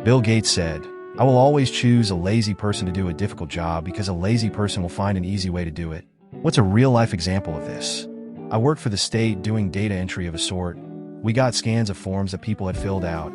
Bill Gates said, "I will always choose a lazy person to do a difficult job because a lazy person will find an easy way to do it." What's a real-life example of this? I worked for the state doing data entry of a sort. We got scans of forms that people had filled out,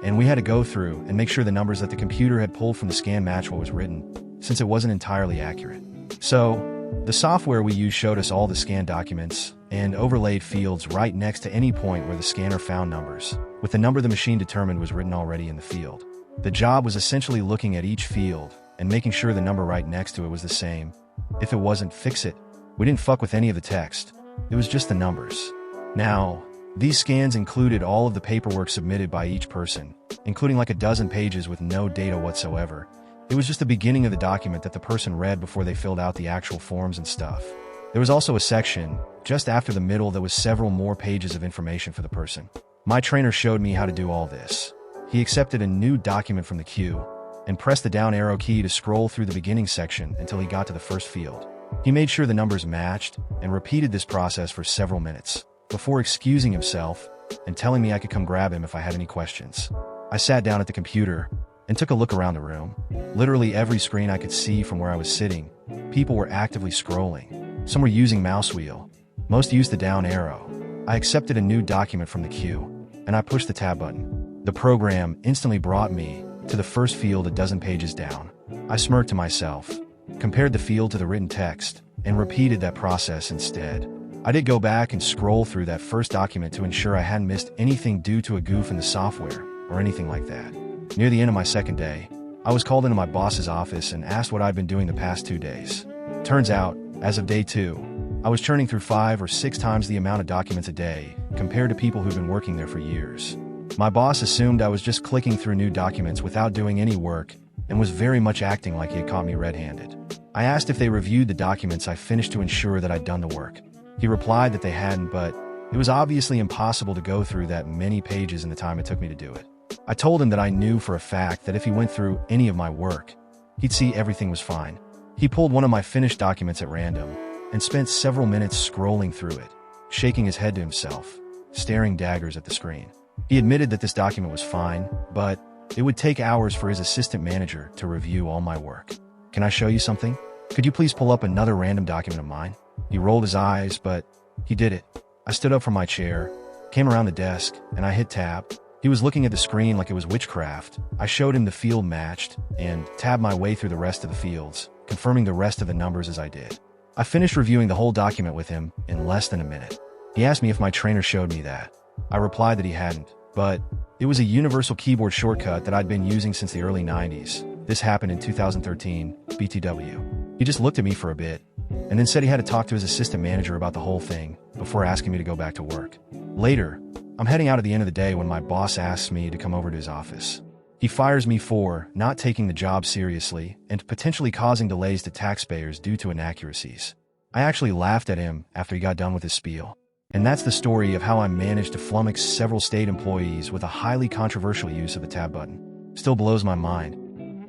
and we had to go through and make sure the numbers that the computer had pulled from the scan match what was written, since it wasn't entirely accurate. So, the software we used showed us all the scanned documents and overlaid fields right next to any point where the scanner found numbers, with the number the machine determined was written already in the field. The job was essentially looking at each field and making sure the number right next to it was the same. If it wasn't, fix it. We didn't fuck with any of the text. It was just the numbers. Now, these scans included all of the paperwork submitted by each person, including like a dozen pages with no data whatsoever. It was just the beginning of the document that the person read before they filled out the actual forms and stuff. There was also a section, just after the middle, that was several more pages of information for the person. My trainer showed me how to do all this. He accepted a new document from the queue and pressed the down arrow key to scroll through the beginning section until he got to the first field. He made sure the numbers matched and repeated this process for several minutes before excusing himself and telling me I could come grab him if I had any questions. I sat down at the computer and took a look around the room. Literally every screen I could see from where I was sitting, people were actively scrolling. Some were using mouse wheel. Most used the down arrow. I accepted a new document from the queue, and I pushed the tab button. The program instantly brought me to the first field a dozen pages down. I smirked to myself, compared the field to the written text, and repeated that process instead. I did go back and scroll through that first document to ensure I hadn't missed anything due to a goof in the software or anything like that. Near the end of my second day, I was called into my boss's office and asked what I'd been doing the past 2 days. Turns out, as of day 2, I was churning through 5 or 6 times the amount of documents a day compared to people who've been working there for years. My boss assumed I was just clicking through new documents without doing any work and was very much acting like he had caught me red-handed. I asked if they reviewed the documents I finished to ensure that I'd done the work. He replied that they hadn't, but it was obviously impossible to go through that many pages in the time it took me to do it. I told him that I knew for a fact that if he went through any of my work, he'd see everything was fine. He pulled one of my finished documents at random and spent several minutes scrolling through it, shaking his head to himself, staring daggers at the screen. He admitted that this document was fine, but it would take hours for his assistant manager to review all my work. "Can I show you something? Could you please pull up another random document of mine?" He rolled his eyes, but he did it. I stood up from my chair, came around the desk, and I hit tab. He was looking at the screen like it was witchcraft. I showed him the field matched and tabbed my way through the rest of the fields, confirming the rest of the numbers as I did. I finished reviewing the whole document with him in less than a minute. He asked me if my trainer showed me that. I replied that he hadn't, but it was a universal keyboard shortcut that I'd been using since the early 90s. This happened in 2013, BTW. He just looked at me for a bit, and then said he had to talk to his assistant manager about the whole thing before asking me to go back to work. Later, I'm heading out at the end of the day when my boss asks me to come over to his office. He fires me for not taking the job seriously and potentially causing delays to taxpayers due to inaccuracies. I actually laughed at him after he got done with his spiel. And that's the story of how I managed to flummox several state employees with a highly controversial use of the tab button. Still blows my mind.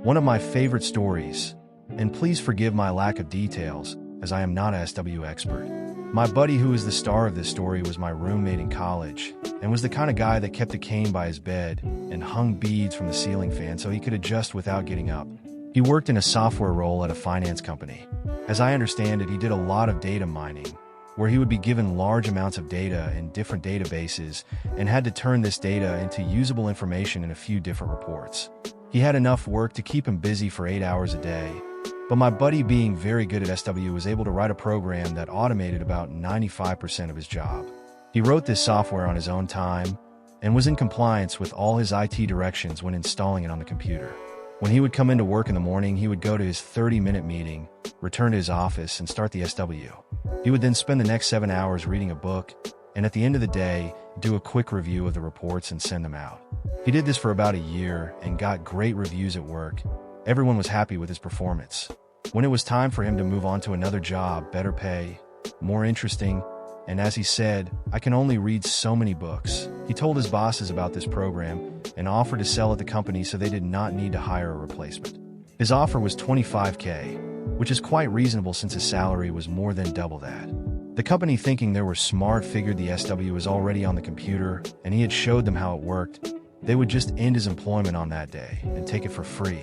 One of my favorite stories, and please forgive my lack of details, as I am not a SW expert. My buddy who is the star of this story was my roommate in college, and was the kind of guy that kept a cane by his bed and hung beads from the ceiling fan so he could adjust without getting up. He worked in a software role at a finance company. As I understand it, he did a lot of data mining, where he would be given large amounts of data in different databases and had to turn this data into usable information in a few different reports. He had enough work to keep him busy for 8 hours a day, but my buddy, being very good at SW, was able to write a program that automated about 95% of his job. He wrote this software on his own time and was in compliance with all his IT directions when installing it on the computer. When he would come into work in the morning, he would go to his 30-minute meeting, return to his office, and start the SW. He would then spend the next 7 hours reading a book, and at the end of the day, do a quick review of the reports and send them out. He did this for about a year and got great reviews at work. Everyone was happy with his performance. When it was time for him to move on to another job, better pay, more interesting, and as he said, "I can only read so many books," he told his bosses about this program and offered to sell it to the company so they did not need to hire a replacement. His offer was $25K, which is quite reasonable since his salary was more than double that. The company, thinking they were smart, figured the SW was already on the computer and he had showed them how it worked. They would just end his employment on that day and take it for free.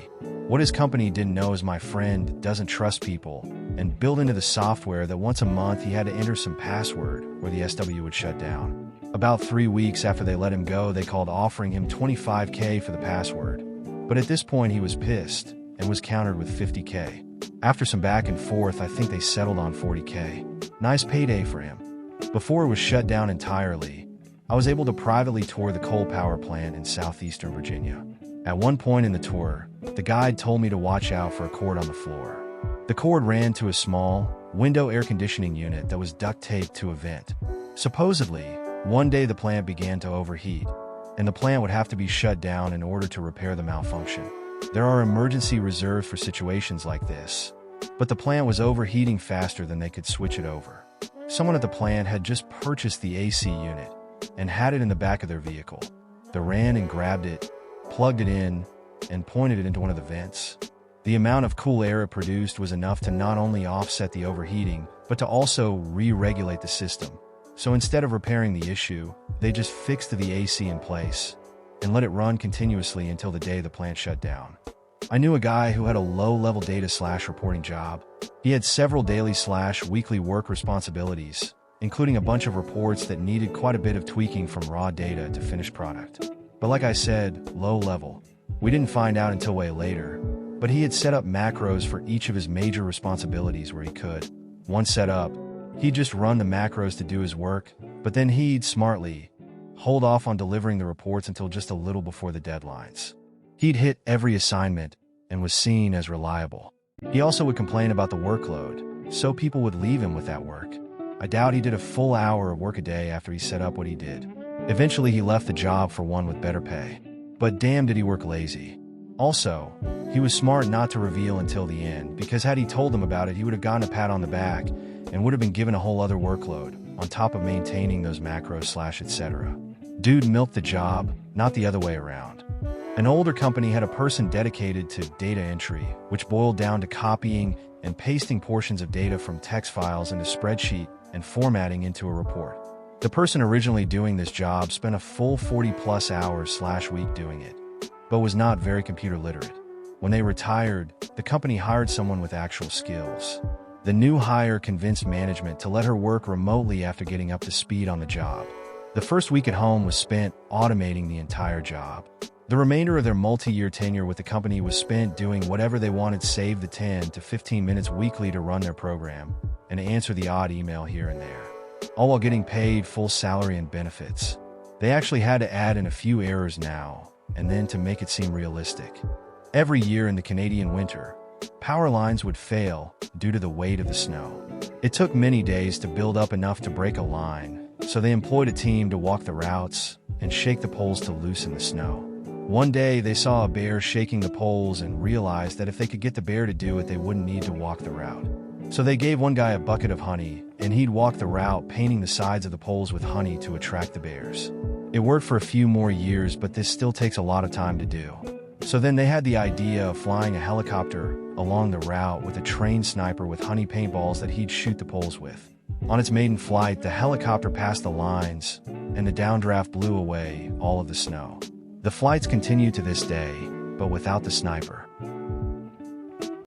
What his company didn't know is my friend doesn't trust people and built into the software that once a month he had to enter some password or the SW would shut down. About 3 weeks after they let him go, they called offering him $25K for the password. But at this point he was pissed and was countered with $50K. After some back and forth, I think they settled on $40K. Nice payday for him. Before it was shut down entirely, I was able to privately tour the coal power plant in southeastern Virginia. At one point in the tour, the guide told me to watch out for a cord on the floor. The cord ran to a small, window air conditioning unit that was duct taped to a vent. Supposedly, one day the plant began to overheat, and the plant would have to be shut down in order to repair the malfunction. There are emergency reserves for situations like this, but the plant was overheating faster than they could switch it over. Someone at the plant had just purchased the AC unit and had it in the back of their vehicle. They ran and grabbed it, plugged it in, and pointed it into one of the vents. The amount of cool air it produced was enough to not only offset the overheating, but to also re-regulate the system. So instead of repairing the issue, they just fixed the AC in place and let it run continuously until the day the plant shut down. I knew a guy who had a low-level data/reporting job. He had several daily/weekly work responsibilities, including a bunch of reports that needed quite a bit of tweaking from raw data to finished product. But like I said, low level. We didn't find out until way later, but he had set up macros for each of his major responsibilities where he could. Once set up, he'd just run the macros to do his work, but then he'd smartly hold off on delivering the reports until just a little before the deadlines. He'd hit every assignment and was seen as reliable. He also would complain about the workload, so people would leave him with that work. I doubt he did a full hour of work a day after he set up what he did. Eventually he left the job for one with better pay. But damn did he work lazy. Also, he was smart not to reveal until the end, because had he told them about it, he would have gotten a pat on the back and would have been given a whole other workload, on top of maintaining those macros/etc. Dude milked the job, not the other way around. An older company had a person dedicated to data entry, which boiled down to copying and pasting portions of data from text files into spreadsheet and formatting into a report. The person originally doing this job spent a full 40+ hours/week doing it, but was not very computer literate. When they retired, the company hired someone with actual skills. The new hire convinced management to let her work remotely after getting up to speed on the job. The first week at home was spent automating the entire job. The remainder of their multi-year tenure with the company was spent doing whatever they wanted, save the 10 to 15 minutes weekly to run their program and to answer the odd email here and there, all while getting paid full salary and benefits. They actually had to add in a few errors now and then to make it seem realistic. Every year in the Canadian winter, power lines would fail due to the weight of the snow. It took many days to build up enough to break a line, so they employed a team to walk the routes and shake the poles to loosen the snow. One day they saw a bear shaking the poles and realized that if they could get the bear to do it, they wouldn't need to walk the route. So they gave one guy a bucket of honey, and he'd walk the route painting the sides of the poles with honey to attract the bears. It worked for a few more years, but this still takes a lot of time to do. So then they had the idea of flying a helicopter along the route with a trained sniper with honey paintballs that he'd shoot the poles with. On its maiden flight, the helicopter passed the lines, and the downdraft blew away all of the snow. The flights continue to this day, but without the sniper.